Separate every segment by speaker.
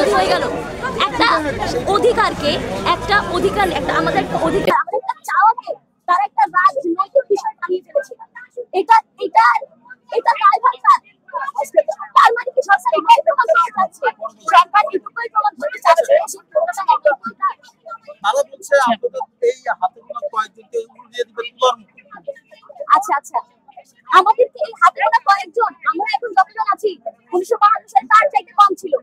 Speaker 1: বিরোধী হয়ে গেল। একটা অধিকারকে একটা অধিকার একটা আমাদের একটা অধিকার আমাদের একটা চাওয়াকে তারা একটা রাজনৈতিক বিষয় বানিয়ে ফেলেছে। এটা এটা এটা দায়ভার কার? তার মানে কি সরকার এটাই প্রমাণ করতে চাচ্ছে? সরকার এটুকুই প্রমাণ করতে চাচ্ছে
Speaker 2: তারা বলছে আপনাদের এই হাতে গোনা কয়েকজনকে উড়িয়ে দিবে তোলার মতো।
Speaker 1: আচ্ছা আচ্ছা, আমাদেরকে এই হাতে গোনা কয়েকজন, আমরা এখন যতজন আছি 1952 সালে তার চাইতে কম ছিল,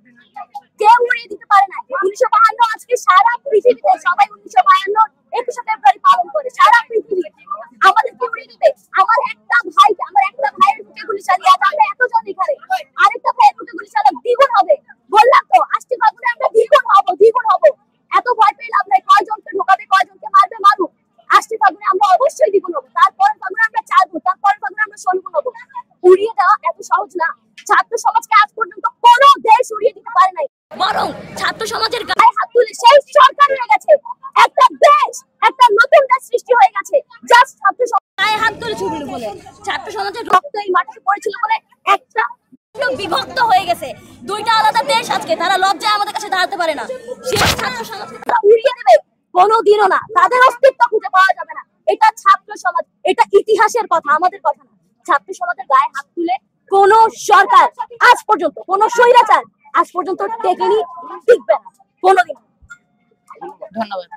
Speaker 1: কেউ উড়িয়ে দিতে পারে না। 1952 আজকে সারা পৃথিবীতে সবাই 1952 21শে ফেব্রুয়ারি পালন করে, সারা পৃথিবী। আমাদেরকে উড়িয়ে দিবে? আমার একটা ভাইয়ের বুকে গুলি চালিয়ে আজ আমরা এতজন এখানে, আরেকটা ভাইয়ের বুকে গুলি চালালে দ্বিগুণ হবে। বললাম তো আসছে ফাগুনে আমরা দ্বিগুণ হব। এত ভয় পেয়ে লাভ নাই। কয়জনকে ঢোকাবে, কয়জনকে মারবে, মারুক। আসছে ফাগুনে আমরা অবশ্যই দ্বিগুণ হবো, তারপরের ফাগুনে আমরা 4 গুণ, তারপরের ফাগুনে আমরা 16 গুণ হবো। উড়িয়ে দেওয়া এত সহজ না। ছাত্র সমাজকে আজ পর্যন্ত কোনো দেশ উড়িয়ে দিতে পারে নাই, বরং ছাত্র সমাজের গায়ে হাত তুলে সেই সরকার হয়ে গেছে। একটা দেশ, একটা নতুন দেশ সৃষ্টি হয়ে গেছে জাস্ট ছাত্র সমাজ গায়ে হাত তুলে ছুটল বলে। ছাত্র সমাজের রক্ত এই মাটিতে পড়েছিল বলে একটা বিভক্ত হয়ে গেছে। দুইটা আলাদা দেশ আজকে তারা লজ্জায় আমাদের কাছে দাঁড়াতে পারে না। সেই ছাত্র সমাজকে উড়িয়ে দেবে কোনোদিনও না, তাদের অস্তিত্ব খুঁজে পাওয়া যাবে না। এটা ছাত্র সমাজ, এটা ইতিহাসের কথা, আমাদের কথা না। ছাত্র সমাজের গায়ে হাত তুলে কোন সরকার আজ পর্যন্ত, কোন স্বৈরাচার আজ পর্যন্ত টেকেনি, টিকবে না কোনোদিন।
Speaker 3: ধন্যবাদ।